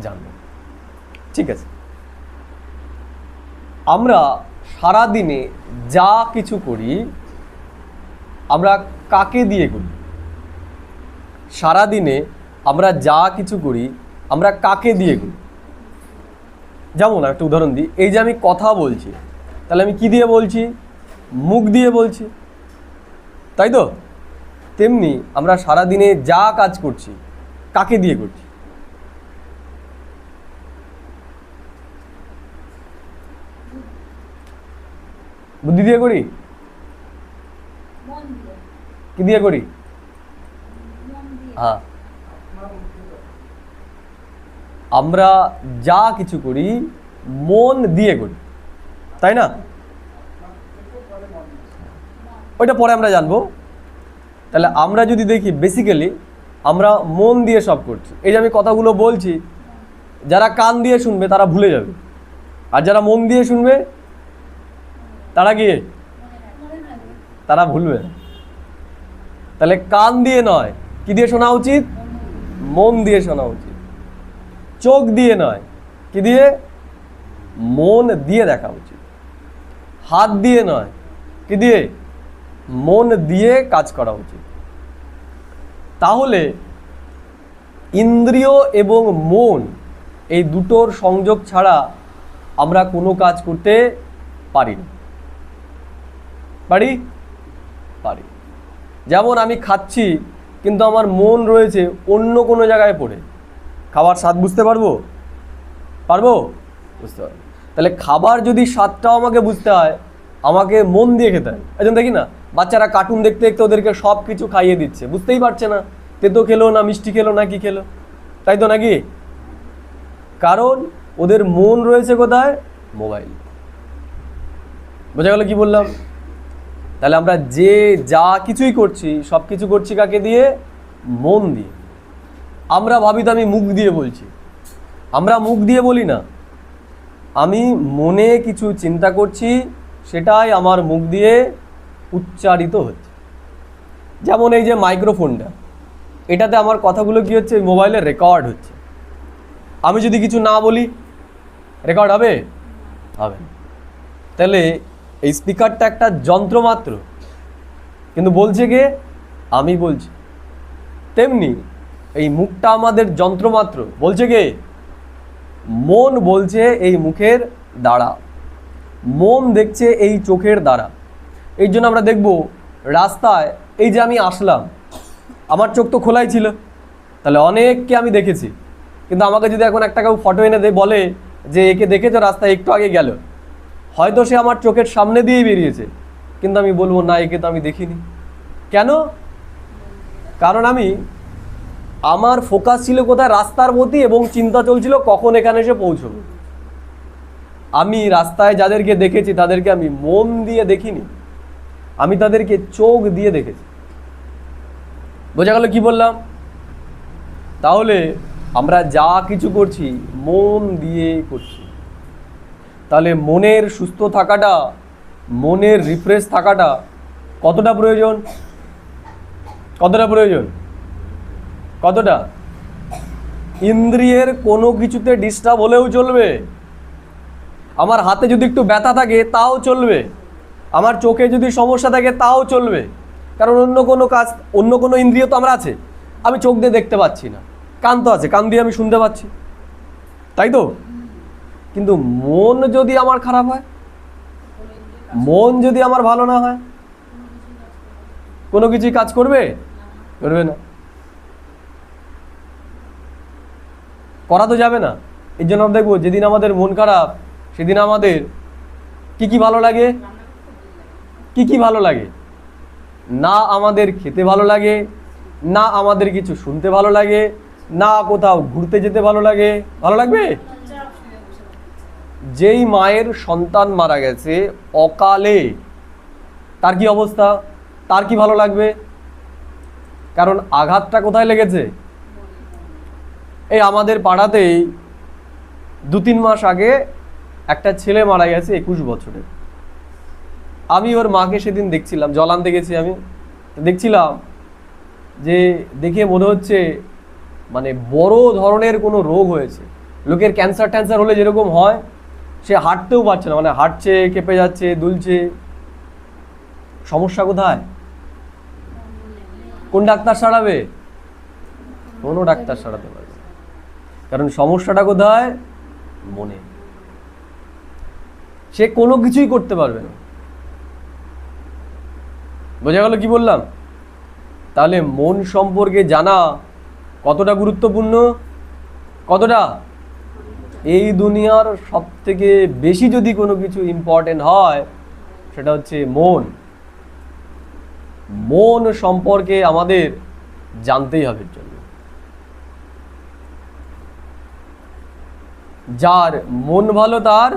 জানবো। ঠিক আছে, আমরা সারা দিনে যা কিছু করি আমরা কাকে দিয়ে করি? সারা দিনে আমরা যা কিছু করি আমরা কাকে দিয়ে করি? যেমন একটা উদাহরণ দিই, এই যে আমি কথা বলছি, তাহলে আমি কি দিয়ে বলছি? মুখ দিয়ে বলছি, তাই তো? তেমনি আমরা সারা দিনে যা কাজ করছি কাকে দিয়ে করছি? বুদ্ধি দিয়ে করি? কি দিয়ে করি? হ্যাঁ, আমরা যা কিছু করি মন দিয়ে করি, তাই না? ওইটা পরে আমরা জানবো। তাহলে আমরা যদি দেখি বেসিক্যালি আমরা মন দিয়ে সব করছি। এই যে আমি কথাগুলো বলছি, যারা কান দিয়ে শুনবে তারা ভুলে যাবে, আর যারা মন দিয়ে শুনবে তারা কি? তারা ভুলবে। তাহলে কান দিয়ে নয়, কি দিয়ে শোনা উচিত? মন দিয়ে শোনা উচিত। চোখ দিয়ে নয়, কি দিয়ে? মন দিয়ে দেখা উচিত। হাত দিয়ে নয়, কি দিয়ে? মন দিয়ে কাজ করা উচিত। তাহলে ইন্দ্রিয় এবং মন এই দুটোর সংযোগ ছাড়া আমরা কোনো কাজ করতে পারি না। পারি? পারি। যেমন আমি খাচ্ছি কিন্তু আমার মন রয়েছে অন্য কোনো জায়গায় পড়ে, খাবার স্বাদ বুঝতে পারবো? পারবো? বুঝতে পারবো। তাহলে খাবার যদি স্বাদটাও আমাকে বুঝতে হয়, আমাকে মন দিয়ে খেতে হয়। একজন দেখি না, বাচ্চারা কার্টুন দেখতে দেখতে ওদেরকে সব কিছু খাইয়ে দিচ্ছে, বুঝতেই পারছে না তেতো খেলো না মিষ্টি খেলো না কি খেলো, তাই তো নাকি? কারণ ওদের মন রয়েছে কোথায়? মোবাইল। বোঝা গেল কি বললাম? তাহলে আমরা যে যা কিছুই করছি সব কিছু করছি কাকে দিয়ে? মন দিয়ে। আমরা ভাবি তো আমি মুখ দিয়ে বলছি, আমরা মুখ দিয়ে বলি না, আমি মনে কিছু চিন্তা করছি, সেটাই আমার মুখ দিয়ে উচ্চারিত হচ্ছে। যেমন এই যে মাইক্রোফোনটা, এটাতে আমার কথাগুলো কি হচ্ছে? মোবাইলে রেকর্ড হচ্ছে। আমি যদি কিছু না বলি রেকর্ড হবে? হবে না। তাহলে এই স্পিকারটা একটা যন্ত্র মাত্র, কিন্তু বলছে কে? আমি বলছি। তেমনি এই মুখটা আমাদের যন্ত্র মাত্র, বলছে কে? মন বলছে এই মুখের দ্বারা, মন দেখছে এই চোখের দ্বারা। এই জন্য আমরা দেখব রাস্তায়, এই যে আমি আসলাম, আমার চোখ তো খোলাই ছিল, তাহলে অনেককে আমি দেখেছি, কিন্তু আমাকে যদি এখন একটা কেউ ফটো এনে দেয়, বলে যে একে দেখেছো রাস্তায় একটু আগে গেল, হয়তো সে আমার চোখের সামনে দিয়েই বেরিয়েছে, কিন্তু আমি বলবো না, একে তো আমি দেখিনি। কেন? কারণ আমার ফোকাস ছিল কোথায়? রাস্তার প্রতি, এবং চিন্তা চলছিল কখন এখানে এসে পৌঁছবো। আমি রাস্তায় যাদেরকে দেখেছি তাদেরকে আমি মন দিয়ে দেখিনি, আমি তাদেরকে চোখ দিয়ে দেখেছি। বোঝা গেল কি বললাম? তাহলে আমরা যা কিছু করছি মন দিয়ে করছি। তাহলে মনের সুস্থ থাকাটা, মনের রিফ্রেশ থাকাটা কতটা প্রয়োজন? কতটা প্রয়োজন? কতটা? ইন্দ্রিয়ের কোনো কিছুতে ডিস্টার্ব হলেও চলবে, আমার হাতে যদি একটু ব্যথা থাকে তাও চলবে, আমার চোখে যদি সমস্যা থাকে তাও চলবে, কারণ অন্য কোনো কাজ, অন্য কোনো ইন্দ্রিয় তো আমরা আছে। আমি চোখ দিয়ে দেখতে পাচ্ছি না, কান তো আছে, কান দিয়ে আমি শুনতে পাচ্ছি, তাই তো? কিন্তু মন যদি আমার খারাপ হয়, মন যদি আমার ভালো না হয়, কোনো কিছুই কাজ করবে? করবে না, করা তো যাবে না। এই জন্য আমরা দেখবো যেদিন আমাদের মন খারাপ সেদিন আমাদের কি কি ভালো লাগে? কি কি ভালো লাগে? না আমাদের খেতে ভালো লাগে, না আমাদের কিছু শুনতে ভালো লাগে, না কোথাও ঘুরতে যেতে ভালো লাগে। ভালো লাগবে? যেই মায়ের সন্তান মারা গেছে অকালে, তার কি অবস্থা? তার কি ভালো লাগবে? কারণ আঘাতটা কোথায় লেগেছে? এই আমাদের পাড়াতেই 2-3 মাস আগে একটা ছেলে মারা গেছে 21 বছরের। আমি ওর মাকে সেদিন দেখছিলাম, জল আনতে গেছি, আমি দেখছিলাম যে দেখে মনে হচ্ছে মানে বড় ধরনের কোনো রোগ হয়েছে, লোকের ক্যান্সার ট্যান্সার হলে যেরকম হয়, সে হাঁটতেও পারছে না, মানে হাঁটছে, কেঁপে যাচ্ছে, দুলছে, সমস্যা কোথায়? কোন ডাক্তার সারাবে? কোনো ডাক্তার সারাতে পারবে না, কারণ সমস্যাটা কোথায়? মনে। সে কোনো কিছুই করতে পারবে না। বোঝা গেল কি বললাম? তাহলে মন সম্পর্কে জানা কতটা গুরুত্বপূর্ণ? কতটা? এই দুনিয়ার সব থেকে বেশি যদি কোনো কিছু ইম্পর্টেন্ট হয়, সেটা হচ্ছে মন। মন সম্পর্কে আমাদের জানতেই হবে। এর জন্য যার মন ভালো তার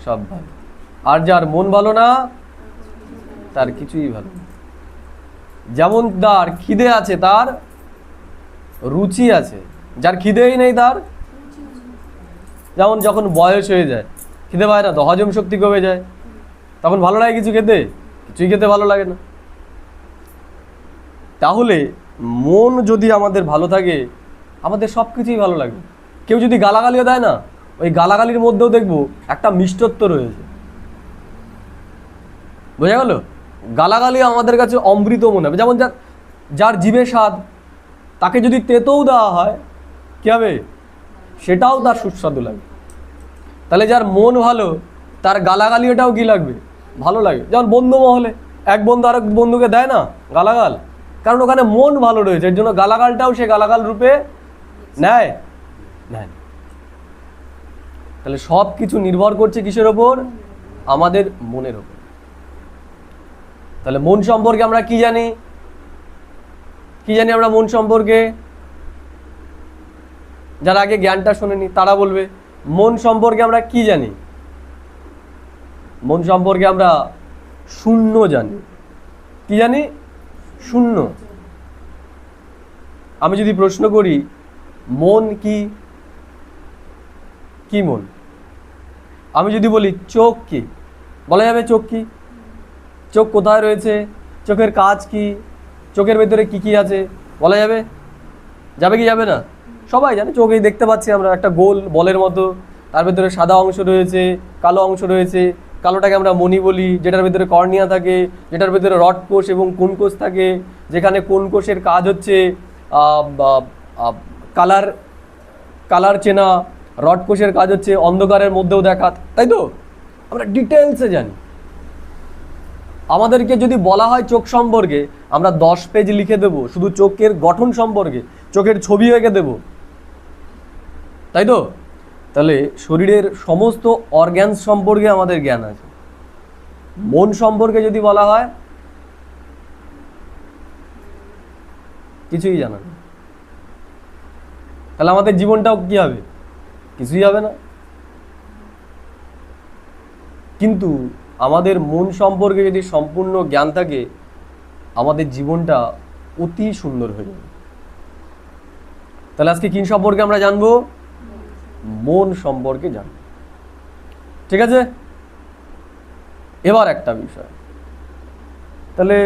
সব ভালো, আর যার মন ভালো না তার কিছুই ভালো না। যেমন তার খিদে আছে তার রুচি আছে, যার খিদেই নেই তার, যেমন যখন বয়স হয়ে যায় খিদে পায় না তো, হজম শক্তি কমে যায়, তখন ভালো লাগে কিছু খেতে? কিছুই খেতে ভালো লাগে না। তাহলে মন যদি আমাদের ভালো থাকে, আমাদের সব কিছুই ভালো লাগবে। কেউ যদি গালাগালিও দেয় না, ওই গালাগালির মধ্যেও দেখবো একটা মিষ্টত্ব রয়েছে। বোঝা গেল? গালাগালি আমাদের কাছে অমৃত মনে হবে। যেমন যার জিভে স্বাদ, তাকে যদি তেতোও দেওয়া হয় কি হবে? সেটাও তার সুস্বাদু লাগবে। তাহলে যার মন ভালো, তার গালাগালি এটাও কি লাগবে? ভালো লাগে। যেমন বন্ধু মহলে এক বন্ধু আরেক বন্ধুকে দেয় না গালাগাল, কারণ ওখানে মন ভালো রয়েছে, এর জন্য গালাগালটাও সে গালাগাল রূপে নেয়। তাহলে সব কিছু নির্ভর করছে কিসের ওপর? আমাদের মনের ওপর। তাহলে মন সম্পর্কে আমরা কি জানি? কি জানি আমরা মন সম্পর্কে? যারা আগে জ্ঞানটা শোনেনি তারা বলবে মন সম্পর্কে আমরা কি জানি? মন সম্পর্কে আমরা শূন্য জানি। কি জানি? শূন্য। আমি যদি প্রশ্ন করি মন কি, কি মন? আমি যদি বলি চোখ কি, বলা যাবে চোখ কি? চোখ কোথায় রয়েছে? চোখের কাজ কি? চোখের ভেতরে কি কি আছে? বলা যাবে? যাবে কি যাবে না? সবাই জানে চোখেই দেখতে পাচ্ছি আমরা, একটা গোল বলের মতো, তার ভেতরে সাদা অংশ রয়েছে, কালো অংশ রয়েছে। কালোটাকে আমরা মণি বলি, যেটার ভেতরে কর্নিয়া থাকে, যেটার ভেতরে রড কোষ এবং কোন কোষ থাকে, যেখানে কোন কোষের কাজ হচ্ছে কালার চেনা, রড কোষের কাজ হচ্ছে অন্ধকারের মধ্যেও দেখা, তাই তো? আমরা ডিটেলসে জানি। আমাদেরকে যদি বলা হয় চোখ সম্পর্কে, আমরা 10 পেজ লিখে দেব শুধু চোখের গঠন সম্পর্কে, চোখের ছবি এঁকে দেব, তাই তো? তাহলে শরীরের সমস্ত অর্গ্যানস সম্পর্কে আমাদের জ্ঞান আছে। মন সম্পর্কে যদি বলা হয়, কিছুই জানা নেই। তাহলে আমাদের জীবনটাও কি হবে? কিছুই হবে না। কিন্তু আমাদের মন সম্পর্কে যদি সম্পূর্ণ জ্ঞান থাকে, আমাদের জীবনটা অতি সুন্দর হয়ে যাবে। তাহলে আজকে কি সম্পর্কে আমরা জানবো? মন সম্পর্কে জানবো। ঠিক আছে? এবার একটা বিষয়, তাহলে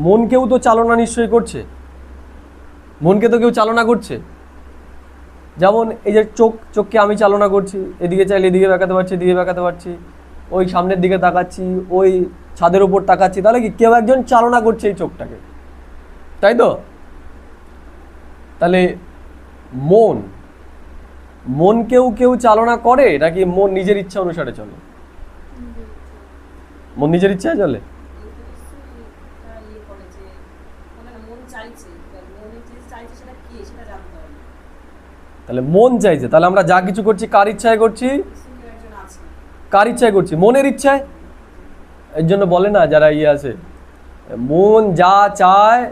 মনকেও তো চালনা নিশ্চয়ই করছে। মনকে তো কেউ চালনা করছে। যেমন এই যে চোখকে আমি চালনা করছি, এদিকে চাইলে এদিকে বাঁকাতে পারছি, এদিকে বাঁকাতে পারছি, ওই সামনের দিকে তাকাচ্ছি, ওই ছাদের উপর তাকাচ্ছি, তাহলে কি কেউ একজন চালনা করছে এই চোখটাকে, তাই তো? তাহলে মনকেও কেউ চালনা করে নাকি মন নিজের ইচ্ছা অনুসারে চলে? মন নিজের ইচ্ছায় চলে। তাহলে মন চাইছে, তাহলে আমরা যা কিছু করছি কার ইচ্ছায় করছি? কার ইচ্ছায় করছি? মনের ইচ্ছায়। এর জন্য বলে না যারা আছে, মন যা চায়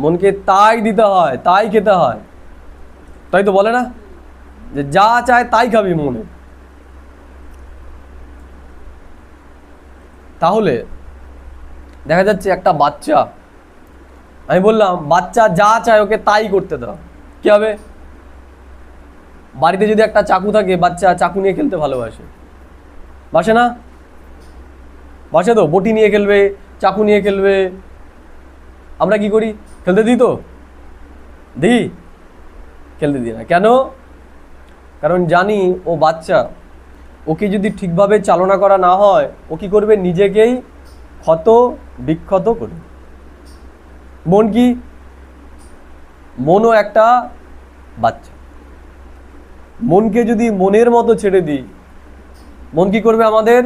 মনকে তাই দিতে হয়, তাই খেতে হয়, তাই তো বলে না যে যা চায় তাই খাবি মনে। তাহলে দেখা যাচ্ছে একটা বাচ্চা, আমি বললাম বাচ্চা যা চায় ওকে তাই করতে দাও, কি হবে? বাড়িতে যদি একটা চাকু থাকে, বাচ্চা চাকু নিয়ে খেলতে ভালোবাসে, বাসে না? বাসে তো, বটি নিয়ে খেলবে, চাকু নিয়ে খেলবে। আমরা কি করি? খেলতে দিই তো? দিই? খেলতে দিই না। কেন? কারণ জানি ও বাচ্চা, ওকে যদি ঠিকভাবে চালনা করা না হয় ও কি করবে? নিজেকেই ক্ষত বিক্ষত করবে। মন কি? মনও একটা বাচ্চা। মনকে যদি মনের মতো ছেড়ে দিই, মন কি করবে? আমাদের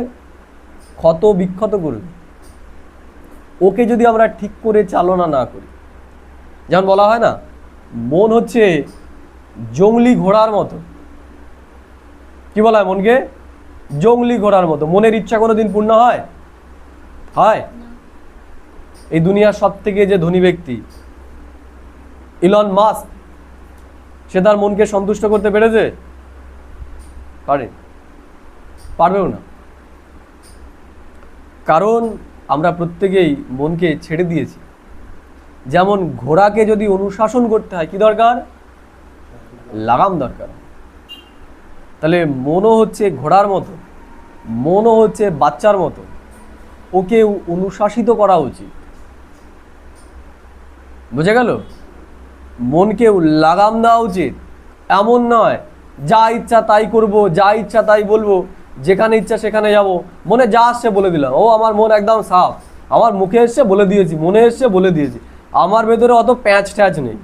ক্ষত বিক্ষত করবে। ওকে যদি আমরা ঠিক করে চালনা না করি, যেমন বলা হয় না, মন হচ্ছে জংলি ঘোড়ার মতো। কি বলা হয় মনকে? জংলি ঘোড়ার মতো। মনের ইচ্ছা কোনোদিন পূর্ণ হয়? হয়? এই দুনিয়ার সব থেকে যে ধনী ব্যক্তি ইলন মাস্ক, সে তার মনকে সন্তুষ্ট করতে পেরেছে? পারবেও না। কারণ আমরা প্রত্যেকেই মনকে ছেড়ে দিয়েছি। যেমন ঘোড়াকে যদি অনুশাসন করতে হয় কি দরকার? লাগাম দরকার। তাহলে মনও হচ্ছে ঘোড়ার মতো, মনও হচ্ছে বাচ্চার মতো, ওকে অনুশাসিত করা উচিত। বুঝে গেল? মনকে লাগাম দেওয়া উচিত। এমন নয় যা ইচ্ছা তাই করব, যা ইচ্ছা তাই বলবো, যেখানে ইচ্ছা সেখানে যাব, মনে যা আসছে বলে দিলাম। ও আমার মন একদম সাফ, আমার মুখে এসছে বলে দিয়েছি, মনে এসছে বলে দিয়েছি, আমার ভেতরে অত প্যাঁচ ট্যাঁচ নেই।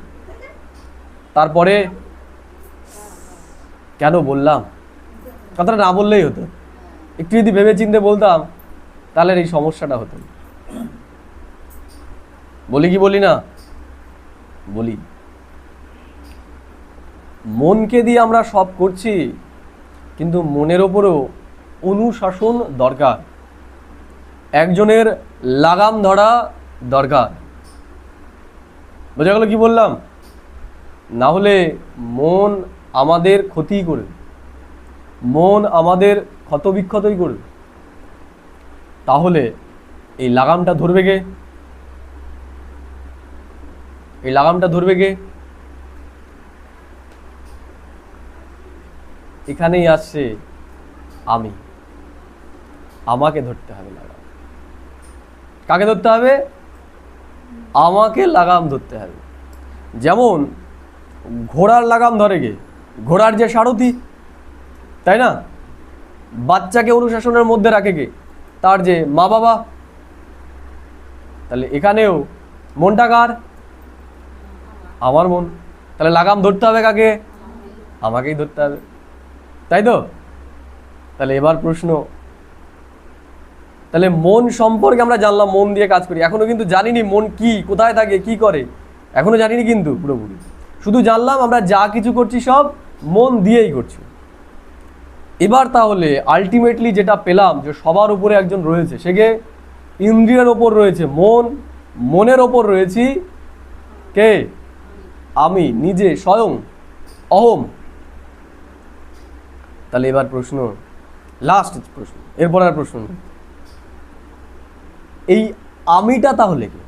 তারপরে কেন বললাম? কথাটা না বললেই হতো। একটু যদি ভেবে চিন্তে বলতাম তাহলে এই সমস্যাটা হতো। বলি কি বলি না? বলি। মনকে দিয়ে আমরা সব করছি, কিন্তু মনের ওপরও অনুশাসন দরকার, একজনের লাগাম ধরা দরকার। বোঝা গেল কি বললাম? না হলে মন আমাদের ক্ষতি করবে, মন আমাদের ক্ষতবিক্ষতই করবে। তাহলে এই লাগামটা ধরবে কে? এই লাগামটা ধরবে কে? এখানেই আসছে আমি, আমাকে ধরতে হবে লাগাম। কাকে ধরতে হবে? আমাকে লাগাম ধরতে হবে। যেমন ঘোড়ার লাগাম ধরে কে? ঘোড়ার যে সারথি, তাই না? বাচ্চাকে অনুশাসনের মধ্যে রাখে কে? তার যে মা বাবা। তাহলে এখানেও মনটা কার? আমার মন। তাহলে লাগাম ধরতে হবে কাকে? আমাকেই ধরতে হবে, তাই তো? তাহলে এবার প্রশ্ন, তাহলে মন সম্পর্কে আমরা জানলাম, মন দিয়ে কাজ করি। এখনো কিন্তু জানিনি মন কি, কোথায় থাকে, কি করে, এখনো জানিনি কিন্তু পুরোপুরি। শুধু জানলাম আমরা যা কিছু করছি সব মন দিয়েই করছি। এবার তাহলে আলটিমেটলি যেটা পেলাম, যে সবার উপরে একজন রয়েছে, সে কে? ইন্দ্রিয়ের ওপর রয়েছে মন, মনের ওপর রয়েছি কে? আমি নিজে, স্বয়ং, অহম। তাহলে এবার প্রশ্ন, লাস্ট প্রশ্ন, এরপর আর প্রশ্ন, এই আমিটা তাহলে কি?